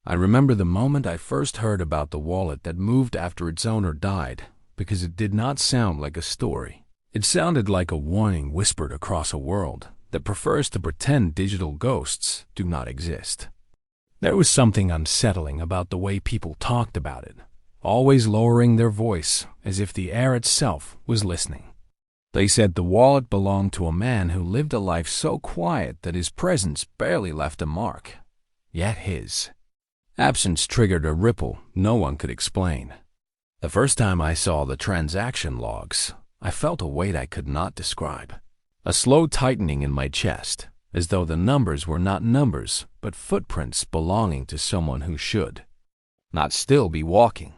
I remember the moment I first heard about the wallet that moved after its owner died, because it did not sound like a story. It sounded like a warning whispered across a world that prefers to pretend digital ghosts do not exist. There was something unsettling about the way people talked about it, always lowering their voice as if the air itself was listening. They said the wallet belonged to a man who lived a life so quiet that his presence barely left a mark. Yet his absence triggered a ripple no one could explain. The first time I saw the transaction logs, I felt a weight I could not describe. A slow tightening in my chest, as though the numbers were not numbers, but footprints belonging to someone who should not still be walking.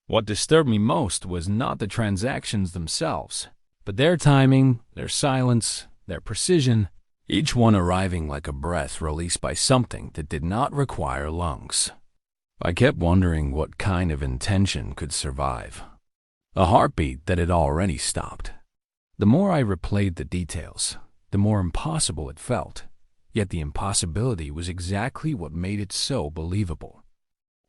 What disturbed me most was not the transactions themselves, but their timing, their silence, their precision, each one arriving like a breath released by something that did not require lungs. I kept wondering what kind of intention could survive. A heartbeat that had already stopped. The more I replayed the details, the more impossible it felt, yet the impossibility was exactly what made it so believable.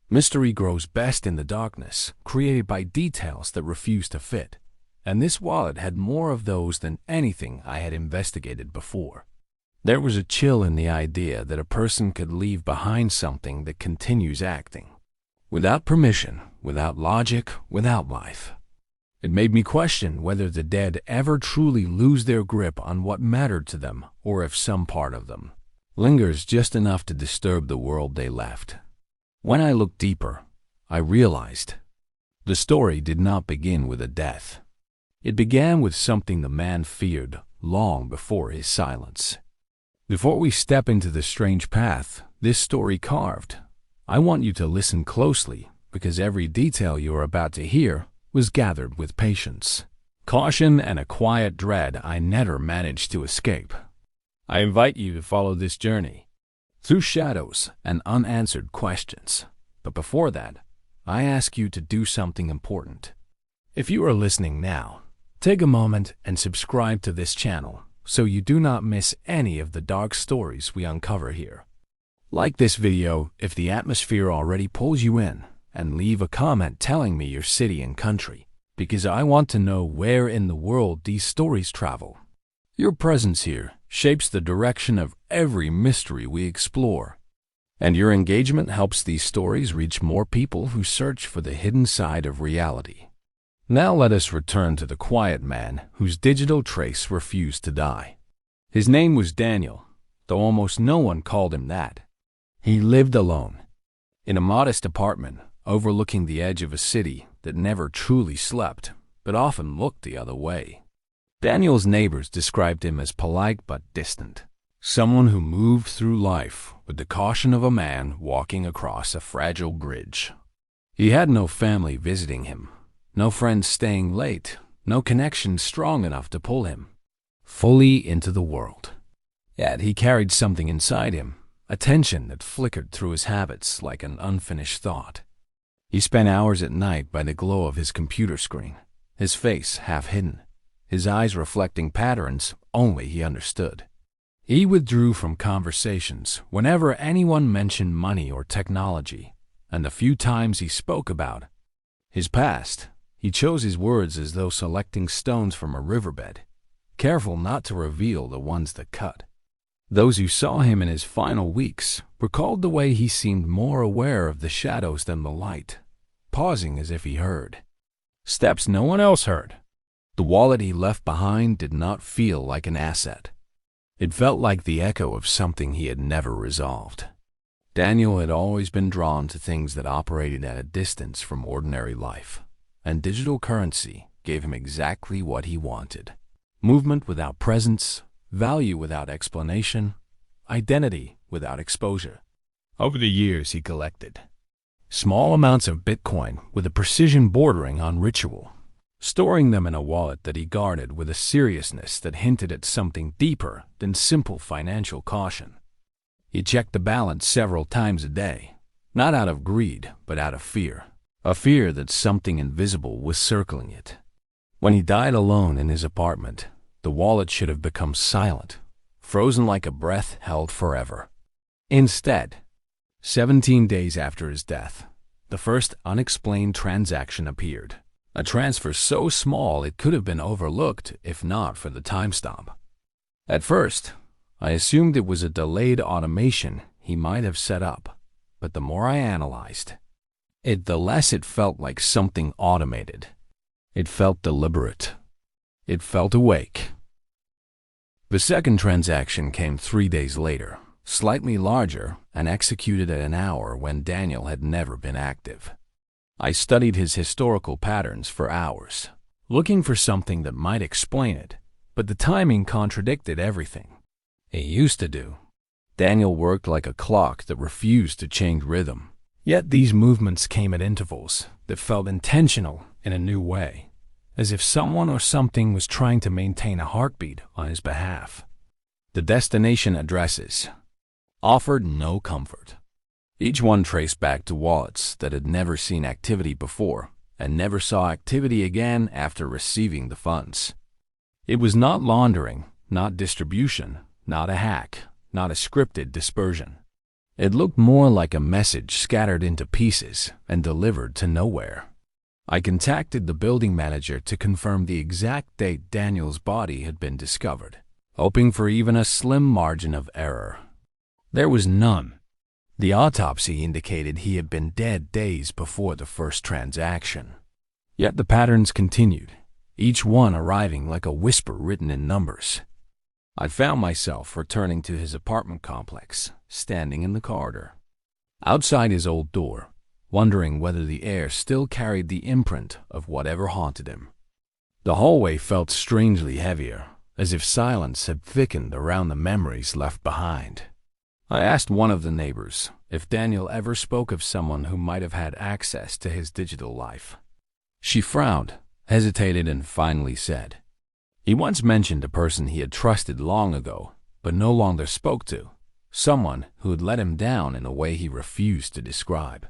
Mystery grows best in the darkness, created by details that refuse to fit, and this wallet had more of those than anything I had investigated before. There was a chill in the idea that a person could leave behind something that continues acting, without permission, without logic, without life. It made me question whether the dead ever truly lose their grip on what mattered to them, or if some part of them lingers just enough to disturb the world they left. When I looked deeper, I realized the story did not begin with a death. It began with something the man feared long before his silence. Before we step into the strange path this story carved, I want you to listen closely, because every detail you are about to hear was gathered with patience, caution, and a quiet dread I never managed to escape. I invite you to follow this journey through shadows and unanswered questions. But before that, I ask you to do something important. If you are listening now, take a moment and subscribe to this channel so you do not miss any of the dark stories we uncover here. Like this video if the atmosphere already pulls you in, and leave a comment telling me your city and country, because I want to know where in the world these stories travel. Your presence here shapes the direction of every mystery we explore, and your engagement helps these stories reach more people who search for the hidden side of reality. Now let us return to the quiet man whose digital trace refused to die. His name was Daniel, though almost no one called him that. He lived alone, in a modest apartment overlooking the edge of a city that never truly slept, but often looked the other way. Daniel's neighbors described him as polite but distant, someone who moved through life with the caution of a man walking across a fragile bridge. He had no family visiting him, no friends staying late, no connection strong enough to pull him fully into the world. Yet he carried something inside him, a tension that flickered through his habits like an unfinished thought. He spent hours at night by the glow of his computer screen, his face half hidden, his eyes reflecting patterns only he understood. He withdrew from conversations whenever anyone mentioned money or technology, and the few times he spoke about his past, he chose his words as though selecting stones from a riverbed, careful not to reveal the ones that cut. Those who saw him in his final weeks recalled the way he seemed more aware of the shadows than the light, pausing as if he heard steps no one else heard. The wallet he left behind did not feel like an asset. It felt like the echo of something he had never resolved. Daniel had always been drawn to things that operated at a distance from ordinary life, and digital currency gave him exactly what he wanted: movement without presence, value without explanation, identity without exposure. Over the years he collected small amounts of Bitcoin with a precision bordering on ritual, storing them in a wallet that he guarded with a seriousness that hinted at something deeper than simple financial caution. He checked the balance several times a day, not out of greed, but out of fear, a fear that something invisible was circling it. When he died alone in his apartment, the wallet should have become silent, frozen like a breath held forever. Instead, 17 days after his death, the first unexplained transaction appeared. A transfer so small it could have been overlooked if not for the timestamp. At first, I assumed it was a delayed automation he might have set up, but the more I analyzed it, the less it felt like something automated. It felt deliberate. It felt awake. The second transaction came 3 days later, slightly larger and executed at an hour when Daniel had never been active. I studied his historical patterns for hours, looking for something that might explain it, but the timing contradicted everything it used to do. Daniel worked like a clock that refused to change rhythm. Yet these movements came at intervals that felt intentional in a new way, as if someone or something was trying to maintain a heartbeat on his behalf. The destination addresses offered no comfort. Each one traced back to wallets that had never seen activity before and never saw activity again after receiving the funds. It was not laundering, not distribution, not a hack, not a scripted dispersion. It looked more like a message scattered into pieces and delivered to nowhere. I contacted the building manager to confirm the exact date Daniel's body had been discovered, hoping for even a slim margin of error. There was none. The autopsy indicated he had been dead days before the first transaction. Yet the patterns continued, each one arriving like a whisper written in numbers. I found myself returning to his apartment complex, standing in the corridor, outside his old door, wondering whether the air still carried the imprint of whatever haunted him. The hallway felt strangely heavier, as if silence had thickened around the memories left behind. I asked one of the neighbors if Daniel ever spoke of someone who might have had access to his digital life. She frowned, hesitated, and finally said, he once mentioned a person he had trusted long ago, but no longer spoke to, someone who had let him down in a way he refused to describe.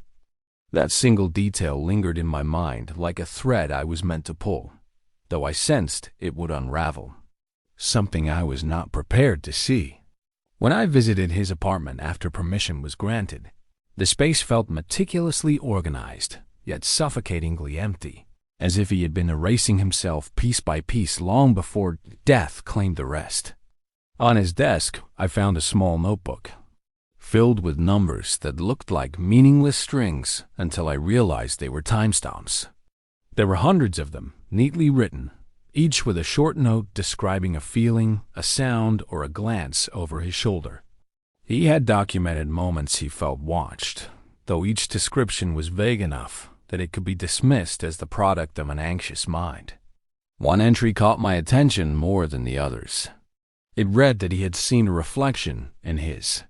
That single detail lingered in my mind like a thread I was meant to pull, though I sensed it would unravel. Something I was not prepared to see. When I visited his apartment after permission was granted, the space felt meticulously organized, yet suffocatingly empty, as if he had been erasing himself piece by piece long before death claimed the rest. On his desk, I found a small notebook, filled with numbers that looked like meaningless strings until I realized they were timestamps. There were hundreds of them, neatly written, each with a short note describing a feeling, a sound, or a glance over his shoulder. He had documented moments he felt watched, though each description was vague enough that it could be dismissed as the product of an anxious mind. One entry caught my attention more than the others. It read that he had seen a reflection in his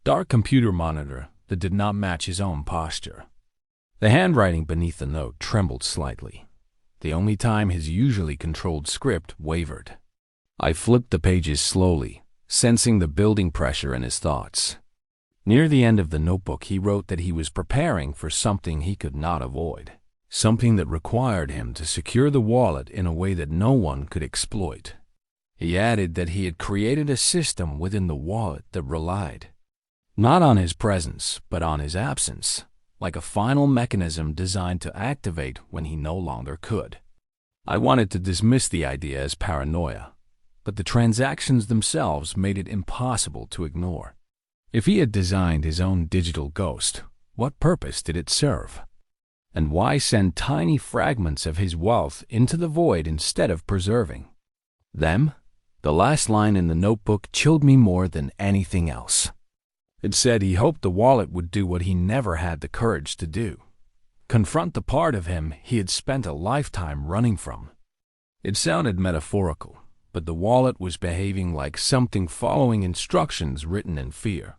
dark computer monitor that did not match his own posture. The handwriting beneath the note trembled slightly, the only time his usually controlled script wavered. I flipped the pages slowly, sensing the building pressure in his thoughts. Near the end of the notebook, he wrote that he was preparing for something he could not avoid, something that required him to secure the wallet in a way that no one could exploit. He added that he had created a system within the wallet that relied not on his presence, but on his absence, like a final mechanism designed to activate when he no longer could. I wanted to dismiss the idea as paranoia, but the transactions themselves made it impossible to ignore. If he had designed his own digital ghost, what purpose did it serve? And why send tiny fragments of his wealth into the void instead of preserving them? The last line in the notebook chilled me more than anything else. It said he hoped the wallet would do what he never had the courage to do: confront the part of him he had spent a lifetime running from. It sounded metaphorical, but the wallet was behaving like something following instructions written in fear.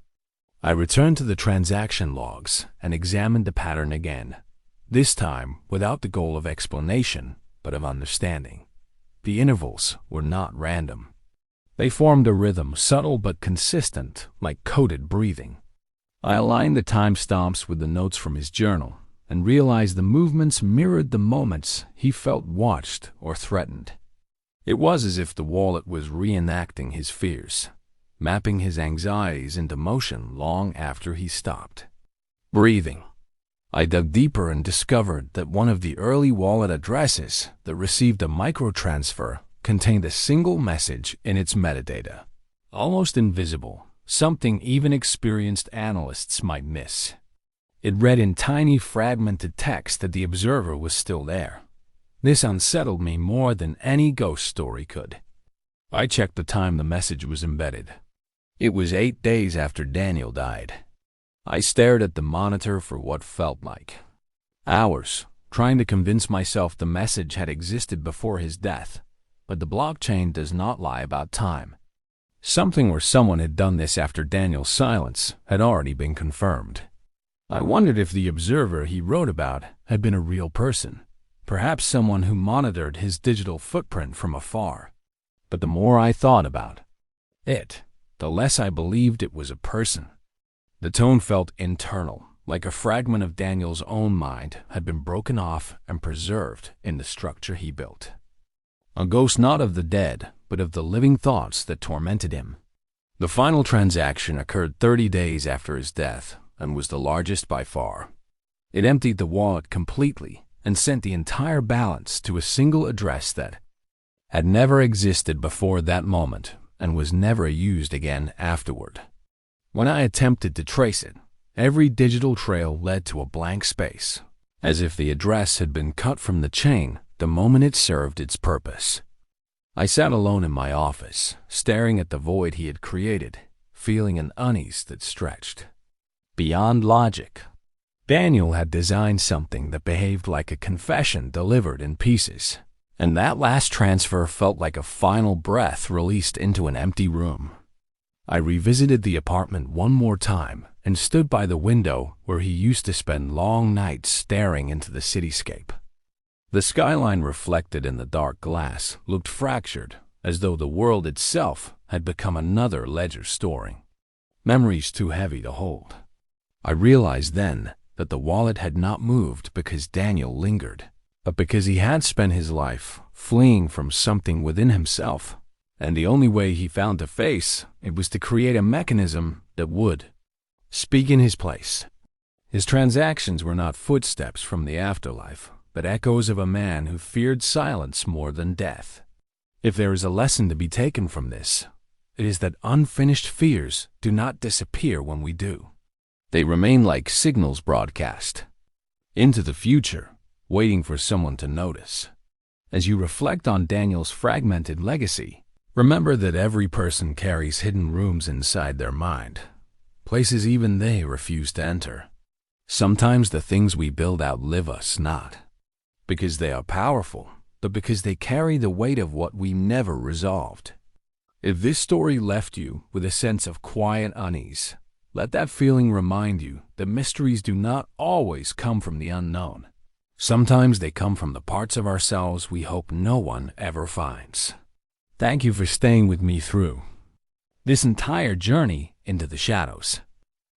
I returned to the transaction logs and examined the pattern again, this time without the goal of explanation, but of understanding. The intervals were not random. They formed a rhythm, subtle but consistent, like coded breathing. I aligned the timestamps with the notes from his journal and realized the movements mirrored the moments he felt watched or threatened. It was as if the wallet was reenacting his fears, mapping his anxieties into motion long after he stopped. Breathing. I dug deeper and discovered that one of the early wallet addresses that received a microtransfer contained a single message in its metadata. Almost invisible, something even experienced analysts might miss. It read in tiny fragmented text that the observer was still there. This unsettled me more than any ghost story could. I checked the time the message was embedded. It was 8 days after Daniel died. I stared at the monitor for what felt like hours, trying to convince myself the message had existed before his death. But the blockchain does not lie about time. Something or someone had done this after Daniel's silence had already been confirmed. I wondered if the observer he wrote about had been a real person, perhaps someone who monitored his digital footprint from afar. But the more I thought about it, the less I believed it was a person. The tone felt internal, like a fragment of Daniel's own mind had been broken off and preserved in the structure he built. A ghost not of the dead, but of the living thoughts that tormented him. The final transaction occurred 30 days after his death and was the largest by far. It emptied the wallet completely and sent the entire balance to a single address that had never existed before that moment and was never used again afterward. When I attempted to trace it, every digital trail led to a blank space, as if the address had been cut from the chain the moment it served its purpose. I sat alone in my office, staring at the void he had created, feeling an unease that stretched beyond logic. Daniel had designed something that behaved like a confession delivered in pieces, and that last transfer felt like a final breath released into an empty room. I revisited the apartment one more time and stood by the window where he used to spend long nights staring into the cityscape. The skyline reflected in the dark glass looked fractured, as though the world itself had become another ledger storing memories too heavy to hold. I realized then that the wallet had not moved because Daniel lingered, but because he had spent his life fleeing from something within himself. And the only way he found to face it was to create a mechanism that would speak in his place. His transactions were not footsteps from the afterlife, but echoes of a man who feared silence more than death. If there is a lesson to be taken from this, it is that unfinished fears do not disappear when we do. They remain like signals broadcast into the future, waiting for someone to notice. As you reflect on Daniel's fragmented legacy, remember that every person carries hidden rooms inside their mind, places even they refuse to enter. Sometimes the things we build outlive us not because they are powerful, but because they carry the weight of what we never resolved. If this story left you with a sense of quiet unease, let that feeling remind you that mysteries do not always come from the unknown. Sometimes they come from the parts of ourselves we hope no one ever finds. Thank you for staying with me through this entire journey into the shadows.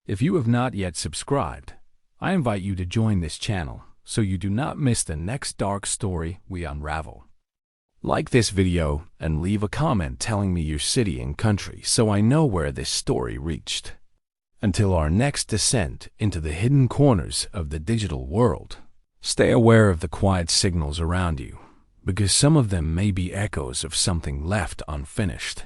If you have not yet subscribed, I invite you to join this channel so you do not miss the next dark story we unravel. Like this video and leave a comment telling me your city and country so I know where this story reached. Until our next descent into the hidden corners of the digital world, stay aware of the quiet signals around you, because some of them may be echoes of something left unfinished.